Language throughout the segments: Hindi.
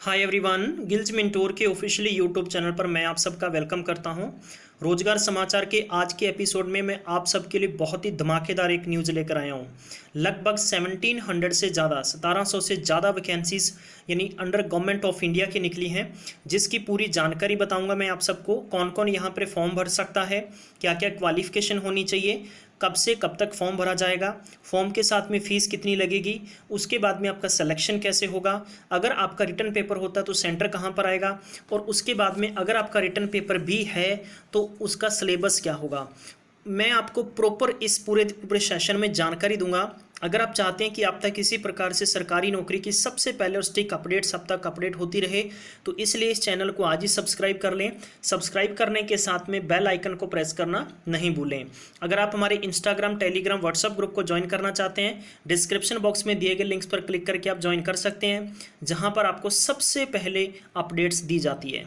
हाय एवरीवन, गिल्ज मेंटोर के ऑफिशियली यूट्यूब चैनल पर मैं आप सबका वेलकम करता हूं। रोजगार समाचार के आज के एपिसोड में मैं आप सबके लिए बहुत ही धमाकेदार एक न्यूज़ लेकर आया हूं। लगभग 1700 से ज़्यादा 1700 से ज़्यादा वैकेंसीज यानी अंडर गवर्नमेंट ऑफ इंडिया की निकली हैं, जिसकी पूरी जानकारी बताऊंगा मैं आप सबको। कौन कौन यहां पर फॉर्म भर सकता है, क्या क्या क्वालिफिकेशन होनी चाहिए, कब से कब तक फॉर्म भरा जाएगा, फॉर्म के साथ में फ़ीस कितनी लगेगी, उसके बाद में आपका सिलेक्शन कैसे होगा, अगर आपका रिटर्न पेपर होता है तो सेंटर कहाँ पर आएगा, और उसके बाद में अगर आपका रिटर्न पेपर भी है तो उसका सिलेबस क्या होगा। मैं आपको प्रॉपर इस पूरे सेशन में जानकारी दूंगा। अगर आप चाहते हैं कि आप तक किसी प्रकार से सरकारी नौकरी की सबसे पहले और स्टिक अपडेट्स अब तक अपडेट होती रहे, तो इसलिए इस चैनल को आज ही सब्सक्राइब कर लें। सब्सक्राइब करने के साथ में बेल आइकन को प्रेस करना नहीं भूलें। अगर आप हमारे इंस्टाग्राम, टेलीग्राम, व्हाट्सएप ग्रुप को ज्वाइन करना चाहते हैं, डिस्क्रिप्शन बॉक्स में दिए गए लिंक्स पर क्लिक करके आप ज्वाइन कर सकते हैं, जहाँ पर आपको सबसे पहले अपडेट्स दी जाती है।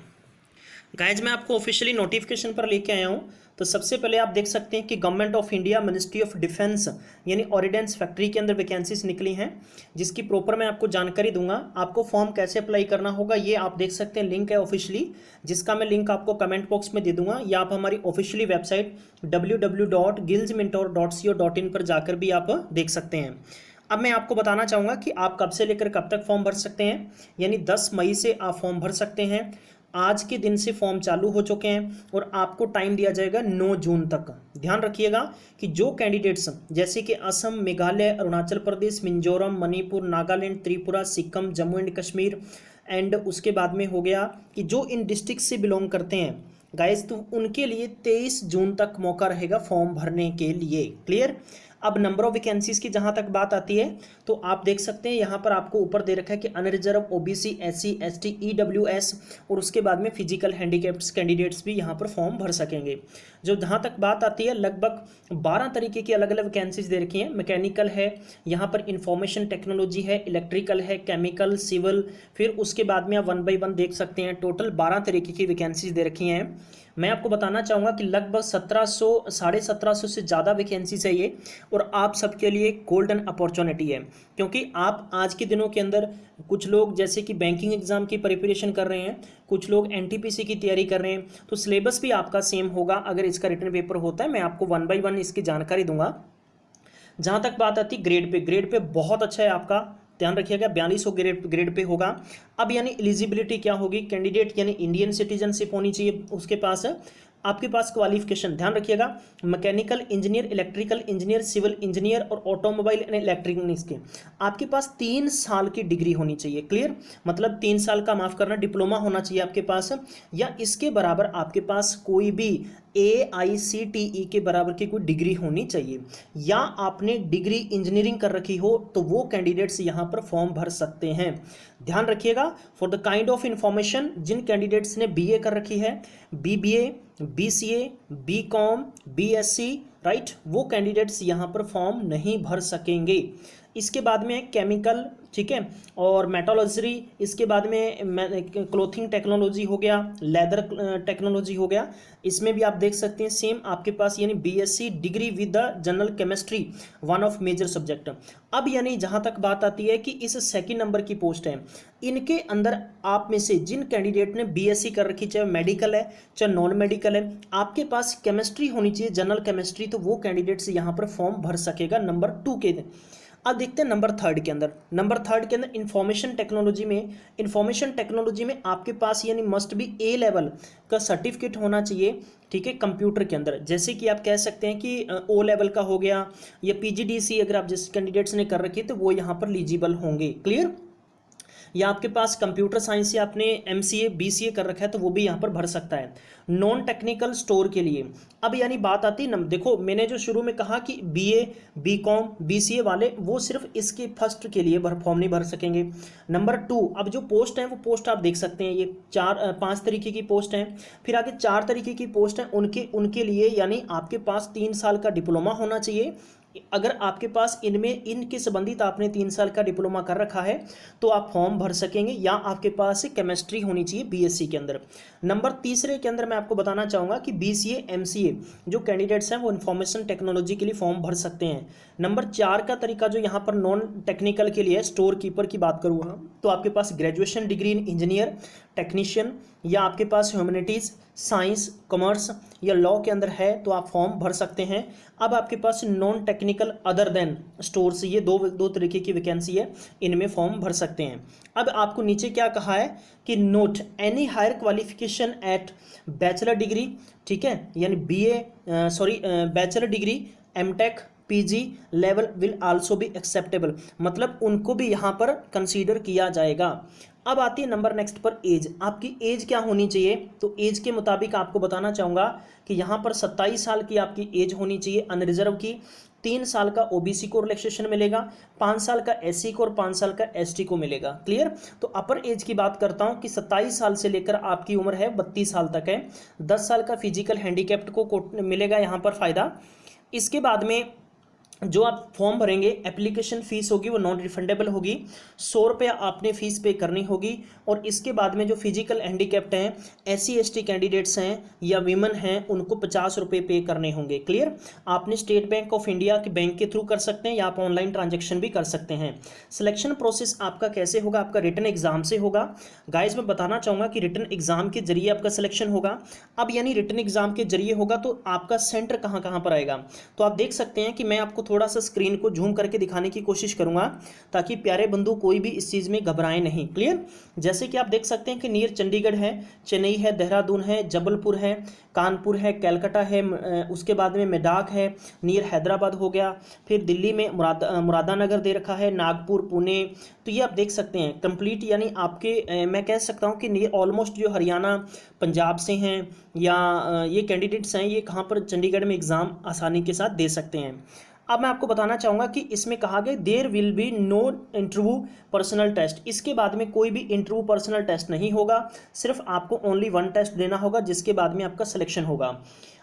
गाइज, मैं आपको ऑफिशियली नोटिफिकेशन पर लेके आया हूँ। तो सबसे पहले आप देख सकते हैं कि government of India ministry of defence यानी ऑर्डिनेंस फैक्ट्री के अंदर वैकेंसीज निकली हैं, जिसकी प्रॉपर मैं आपको जानकारी दूंगा। आपको फॉर्म कैसे अप्लाई करना होगा ये आप देख सकते हैं, लिंक है ऑफिशियली, जिसका मैं लिंक आपको कमेंट बॉक्स में दे दूंगा, या आप हमारी ऑफिशियली वेबसाइट www.gilsmentor.co.in पर जाकर भी आप देख सकते हैं। अब मैं आपको बताना चाहूँगा कि आप कब से लेकर कब तक फॉर्म भर सकते हैं। यानी 10 मई से आप फॉर्म भर सकते हैं। आज के दिन से फॉर्म चालू हो चुके हैं और आपको टाइम दिया जाएगा 9 जून तक। ध्यान रखिएगा कि जो कैंडिडेट्स जैसे कि असम, मेघालय, अरुणाचल प्रदेश, मिजोरम, मणिपुर, नागालैंड, त्रिपुरा, सिक्किम, जम्मू एंड कश्मीर एंड उसके बाद में हो गया कि जो इन डिस्ट्रिक्ट से बिलोंग करते हैं गाइस, तो उनके लिए 23 जून तक मौका रहेगा फॉर्म भरने के लिए। क्लियर। अब नंबर ऑफ वैकेंसीज की जहां तक बात आती है तो आप देख सकते हैं यहाँ पर आपको ऊपर दे रखा है कि unreserve, OBC, SC, ST, EWS और उसके बाद में फिजिकल हैंडीकैप्ड कैंडिडेट्स भी यहाँ पर फॉर्म भर सकेंगे। जो जहाँ तक बात आती है, लगभग 12 तरीके की अलग अलग वैकेंसीज दे रखी हैं। मैकेनिकल है, यहाँ पर इंफॉर्मेशन टेक्नोलॉजी है, इलेक्ट्रिकल है, केमिकल, सिविल, फिर उसके बाद में आप 1 बाई 1 देख सकते हैं। टोटल 12 तरीके की वैकेंसीज दे रखी हैं। मैं आपको बताना चाहूँगा कि लगभग 1700 से ज़्यादा वैकेंसीज है ये, और आप सबके लिए गोल्डन अपॉर्चुनिटी है, क्योंकि आप आज के दिनों के अंदर कुछ लोग जैसे कि बैंकिंग एग्जाम की प्रिपरेशन कर रहे हैं, कुछ लोग एनटीपीसी की तैयारी कर रहे हैं, तो सिलेबस भी आपका सेम होगा अगर इसका रिटर्न पेपर होता है। मैं आपको 1 बाई 1 इसकी जानकारी दूंगा। जहाँ तक बात आती है ग्रेड पे बहुत अच्छा है आपका, ध्यान रखिएगा 4200 ग्रेड पे होगा। अब यानी एलिजिबिलिटी क्या होगी, कैंडिडेट यानी इंडियन सिटीजनशिप होनी चाहिए उसके पास। आपके पास क्वालिफिकेशन ध्यान रखिएगा, mechanical engineer, electrical engineer, civil engineer और ऑटोमोबाइल एंड इलेक्ट्रॉनिक्स के आपके पास 3 साल की डिग्री होनी चाहिए। क्लियर। मतलब 3 साल का, माफ करना, डिप्लोमा होना चाहिए आपके पास, या इसके बराबर आपके पास कोई भी AICTE के बराबर की कोई डिग्री होनी चाहिए, या आपने डिग्री इंजीनियरिंग कर रखी हो तो वो कैंडिडेट्स यहाँ पर फॉर्म भर सकते हैं। ध्यान रखिएगा, for the kind of information, जिन कैंडिडेट्स ने BA कर रखी है, BBA, BCA, BCom, BSc, right, वो कैंडिडेट्स यहाँ पर फॉर्म नहीं भर सकेंगे। इसके बाद में केमिकल, ठीक है, और मेटोलॉजी, इसके बाद में क्लोथिंग टेक्नोलॉजी हो गया, लेदर टेक्नोलॉजी हो गया, इसमें भी आप देख सकते हैं सेम आपके पास यानी BSc degree with the general chemistry, one of major subject. अब यानी जहां तक बात आती है कि इस सेकंड नंबर की पोस्ट है, इनके अंदर आप में से जिन कैंडिडेट ने BSc कर रखी, चाहे मेडिकल है चाहे नॉन मेडिकल है, आपके पास केमिस्ट्री होनी चाहिए, जनरल केमिस्ट्री, तो वो कैंडिडेट्स यहाँ पर फॉर्म भर सकेगा नंबर 2 के। अब देखते हैं नंबर 3 के अंदर। नंबर 3 के अंदर इंफॉर्मेशन टेक्नोलॉजी में आपके पास यानी मस्ट बी A लेवल का सर्टिफिकेट होना चाहिए, ठीक है, कंप्यूटर के अंदर। जैसे कि आप कह सकते हैं कि O लेवल का हो गया, या PGDC अगर आप जिस कैंडिडेट्स ने कर रखी है तो वो यहाँ पर एलिजिबल होंगे। क्लियर। या आपके पास कंप्यूटर साइंस से आपने MCA BCA कर रखा है तो वो भी यहाँ पर भर सकता है नॉन टेक्निकल स्टोर के लिए। अब यानी बात आती है, देखो मैंने जो शुरू में कहा कि BA, BCom, BCA वाले वो सिर्फ इसके फर्स्ट के लिए फॉर्म नहीं भर सकेंगे। नंबर 2, अब जो पोस्ट है वो पोस्ट आप देख सकते हैं, ये 5 तरीके की पोस्ट हैं, फिर आगे 4 तरीके की पोस्ट हैं, उनके लिए यानी आपके पास 3 साल का डिप्लोमा होना चाहिए, अगर आपके पास इनमें इनके संबंधित आपने 3 साल का डिप्लोमा कर रखा है तो आप फॉर्म भर सकेंगे, या आपके पास केमिस्ट्री होनी चाहिए बीएससी के अंदर। नंबर तीसरे के अंदर मैं आपको बताना चाहूँगा कि बीसीए एमसीए जो कैंडिडेट्स हैं वो इंफॉर्मेशन टेक्नोलॉजी के लिए फॉर्म भर सकते हैं। नंबर 4 का तरीका जो यहाँ पर नॉन टेक्निकल के लिए स्टोर कीपर की बात करूँगा तो आपके पास graduation degree in engineer technician या आपके पास ह्यूमैनिटीज़ साइंस कॉमर्स या लॉ के अंदर है तो आप फॉर्म भर सकते हैं। अब आपके पास non technical other than stores, ये दो तरीके की वैकेंसी है, इनमें फॉर्म भर सकते हैं। अब आपको नीचे क्या कहा है कि not any higher qualification at bachelor degree, ठीक है, यानी bachelor degree MTech PG level will also be acceptable, मतलब उनको भी यहाँ पर कंसीडर किया जाएगा। अब आती है नंबर नेक्स्ट पर एज, आपकी एज क्या होनी चाहिए, तो एज के मुताबिक आपको बताना चाहूँगा कि यहाँ पर 27 साल की आपकी एज होनी चाहिए अनरिजर्व की, 3 साल का ओबीसी को रिलैक्सेशन मिलेगा, 5 साल का एससी को और 5 साल का एसटी को मिलेगा। क्लियर। तो अपर एज की बात करता हूँ कि 27 साल से लेकर आपकी उम्र है 32 साल तक है, 10 साल का फिजिकल हैंडीकैप्ड को मिलेगा यहाँ पर फ़ायदा। इसके बाद में जो आप फॉर्म भरेंगे एप्लीकेशन फ़ीस होगी वो नॉन रिफंडेबल होगी, 100 रुपये आपने फ़ीस पे करनी होगी। और इसके बाद में जो फिजिकल हैंडीकैप्ड हैं, एससी एसटी कैंडिडेट्स हैं या वीमेन हैं, उनको 50 रुपये पे करने होंगे। क्लियर। आपने स्टेट बैंक ऑफ इंडिया के बैंक के थ्रू कर सकते हैं या आप ऑनलाइन ट्रांजेक्शन भी कर सकते हैं। सिलेक्शन प्रोसेस आपका कैसे होगा, आपका रिटन एग्जाम से होगा। गाइज मैं बताना चाहूँगा कि रिटन एग्जाम के जरिए आपका सिलेक्शन होगा। अब यानी रिटन एग्जाम के जरिए होगा तो आपका सेंटर कहाँ कहाँ पर आएगा, तो आप देख सकते हैं कि मैं आपको थोड़ा सा स्क्रीन को जूम करके दिखाने की कोशिश करूंगा ताकि प्यारे बंधु कोई भी इस चीज़ में घबराए नहीं। क्लियर। जैसे कि आप देख सकते हैं कि नियर चंडीगढ़ है, चेन्नई है, देहरादून है, जबलपुर है, कानपुर है, कलकत्ता है, उसके बाद में मेडाक है, नियर हैदराबाद हो गया, फिर दिल्ली में मुरादानगर दे रखा है, नागपुर, पुणे। तो ये आप देख सकते हैं कंप्लीट, यानी आपके मैं कह सकता हूँ कि नियर ऑलमोस्ट जो हरियाणा पंजाब से हैं या ये कैंडिडेट्स हैं, ये कहाँ पर चंडीगढ़ में एग्ज़ाम आसानी के साथ दे सकते हैं। अब मैं आपको बताना चाहूँगा कि इसमें कहा गया there will be no interview personal test, इसके बाद में कोई भी इंटरव्यू पर्सनल टेस्ट नहीं होगा, सिर्फ आपको ओनली 1 टेस्ट देना होगा जिसके बाद में आपका सिलेक्शन होगा।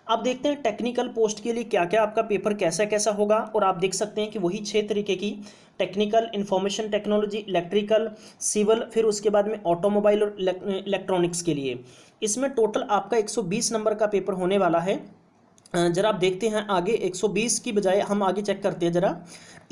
अब देखते हैं टेक्निकल पोस्ट के लिए क्या क्या आपका पेपर कैसा कैसा होगा, और आप देख सकते हैं कि वही 6 तरीके की technical, information technology, electrical, civil, फिर उसके बाद में ऑटोमोबाइल और इलेक्ट्रॉनिक्स के लिए। इसमें टोटल आपका 120 नंबर का पेपर होने वाला है। जरा आप देखते हैं आगे 120 की बजाय हम आगे चेक करते हैं जरा।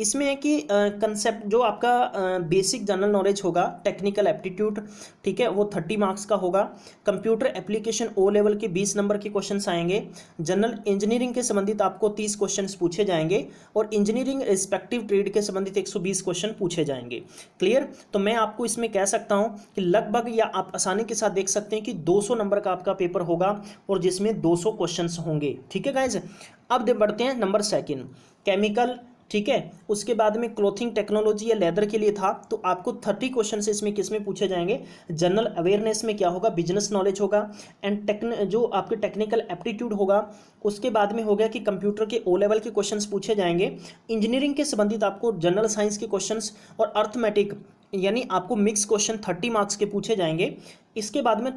इसमें है कि कंसेप्ट जो आपका बेसिक जनरल नॉलेज होगा, टेक्निकल एप्टीट्यूड, ठीक है, वो 30 मार्क्स का होगा। कंप्यूटर एप्लीकेशन ओ लेवल के 20 नंबर के क्वेश्चंस आएंगे। जनरल इंजीनियरिंग के संबंधित आपको 30 क्वेश्चंस पूछे जाएंगे और इंजीनियरिंग रिस्पेक्टिव ट्रेड के संबंधित 120 क्वेश्चन पूछे जाएंगे। क्लियर। तो मैं आपको इसमें कह सकता हूँ कि लगभग, या आप आसानी के साथ देख सकते हैं कि 200 नंबर का आपका पेपर होगा और जिसमें 200 क्वेश्चन होंगे। ठीक है गाइज। अब बढ़ते हैं नंबर सेकंड, केमिकल, ठीक है, उसके बाद में क्लोथिंग टेक्नोलॉजी या लेदर के लिए था, तो आपको 30 क्वेश्चन से इसमें किसमें पूछे जाएंगे, जनरल अवेयरनेस में क्या होगा, बिजनेस नॉलेज होगा, एंड जो आपके टेक्निकल एप्टीट्यूड होगा। उसके बाद में हो गया कि कंप्यूटर के ओ लेवल के क्वेश्चंस पूछे जाएंगे। इंजीनियरिंग के संबंधित आपको जनरल साइंस के क्वेश्चंस और अर्थमेटिक, यानी आपको मिक्स क्वेश्चन 30 मार्क्स के पूछे जाएंगे। इसके बाद में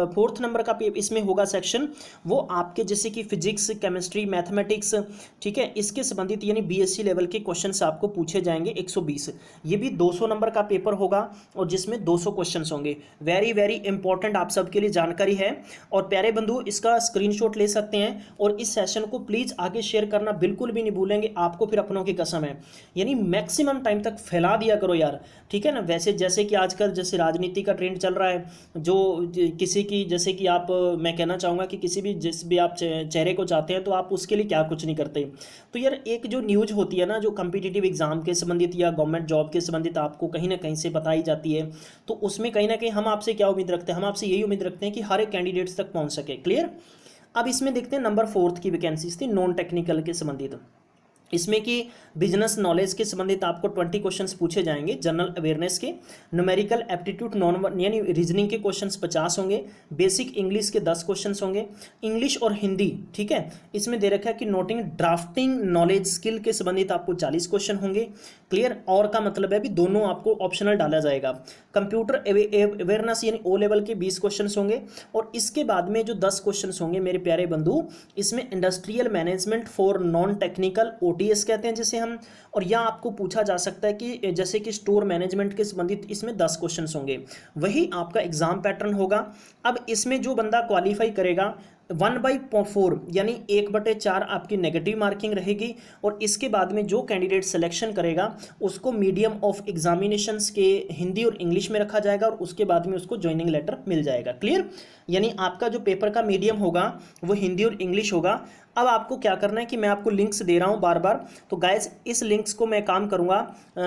फोर्थ नंबर का इसमें होगा सेक्शन, वो आपके जैसे कि फिजिक्स, केमिस्ट्री, मैथमेटिक्स, ठीक है, इसके संबंधित यानी बीएससी लेवल के क्वेश्चंस आपको पूछे जाएंगे 120। ये भी 200 नंबर का पेपर होगा और जिसमें 200 क्वेश्चंस होंगे। वेरी वेरी इंपॉर्टेंट आप सबके लिए जानकारी है, और प्यारे बंधु इसका स्क्रीनशॉट ले सकते हैं और इस सेशन को प्लीज़ आगे शेयर करना बिल्कुल भी नहीं भूलेंगे, आपको फिर अपनों की कसम है, यानी मैक्सिमम टाइम तक फैला दिया करो यार, ठीक है ना। वैसे जैसे कि आजकल जैसे राजनीति का ट्रेंड चल रहा है, जो किसी की जैसे कि आप, मैं कहना चाहूँगा कि किसी भी जिस भी आप चेहरे को चाहते हैं तो आप उसके लिए क्या कुछ नहीं करते। तो यार एक जो न्यूज़ होती है ना, जो कम्पिटिटिव एग्जाम के संबंधित या गवर्नमेंट जॉब के संबंधित आपको कहीं ना कहीं से बताई जाती है, तो उसमें कहीं ना कहीं हम आपसे क्या उम्मीद रखते हैं, हम आपसे यही उम्मीद रखते हैं कि हर एक कैंडिडेट्स तक पहुँच सके। क्लियर। अब इसमें देखते हैं नंबर 4 की वैकेंसीज थी नॉन टेक्निकल के संबंधित। इसमें कि बिजनेस नॉलेज के संबंधित आपको 20 क्वेश्चंस पूछे जाएंगे, जनरल अवेयरनेस के, न्यूमेरिकल एप्टीट्यूड नॉन यानी रीजनिंग के क्वेश्चंस 50 होंगे, बेसिक इंग्लिश के 10 क्वेश्चंस होंगे, इंग्लिश और हिंदी, ठीक है, इसमें दे रखा है कि नोटिंग ड्राफ्टिंग नॉलेज स्किल के संबंधित आपको 40 क्वेश्चन होंगे। क्लियर। और का मतलब है भी दोनों आपको ऑप्शनल डाला जाएगा। कंप्यूटर अवेयरनेस यानी ओ लेवल के 20 क्वेश्चन होंगे, और इसके बाद में जो 10 क्वेश्चन होंगे मेरे प्यारे बंधु, इसमें industrial management for non technical ODS कहते हैं जिसे हम। और या आपको पूछा जा सकता है कि जैसे कि स्टोर मैनेजमेंट के संबंधित इसमें 10 क्वेश्चंस होंगे, वही आपका एग्जाम पैटर्न होगा। अब इसमें जो बंदा क्वालिफाई करेगा 1/4 यानी 1/4 आपकी नेगेटिव मार्किंग रहेगी, और इसके बाद में जो कैंडिडेट सिलेक्शन करेगा उसको मीडियम ऑफ एग्जामिनेशंस के हिंदी और इंग्लिश में रखा जाएगा, और उसके बाद में उसको ज्वाइनिंग लेटर मिल जाएगा। क्लियर? यानी आपका जो पेपर का मीडियम होगा वो हिंदी और इंग्लिश होगा। अब आपको क्या करना है कि मैं आपको लिंक्स दे रहा हूँ बार बार, तो गाइस इस लिंक्स को मैं काम करूँगा।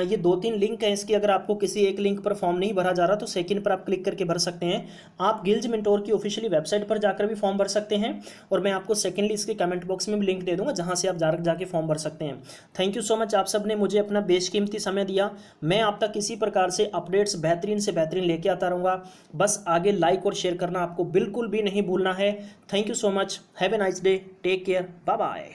ये 2-3 लिंक हैं इसकी, अगर आपको किसी एक लिंक पर फॉर्म नहीं भरा जा रहा तो सेकंड पर आप क्लिक करके भर सकते हैं। आप गिल्ज मेंटोर की ऑफिशियली वेबसाइट पर जाकर भी फॉर्म भर सकते हैं, और मैं आपको सेकेंडली इसके कमेंट बॉक्स में भी लिंक दे दूंगा जहाँ से आप जाके फॉर्म भर सकते हैं। थैंक यू सो मच, आप सब ने मुझे अपना बेशकीमती समय दिया। मैं आप तक किसी प्रकार से अपडेट्स बेहतरीन से बेहतरीन लेके आता रहूँगा। बस आगे लाइक और शेयर करना आपको बिल्कुल भी नहीं भूलना है। Thank you so much, have a nice day, take care, bye bye.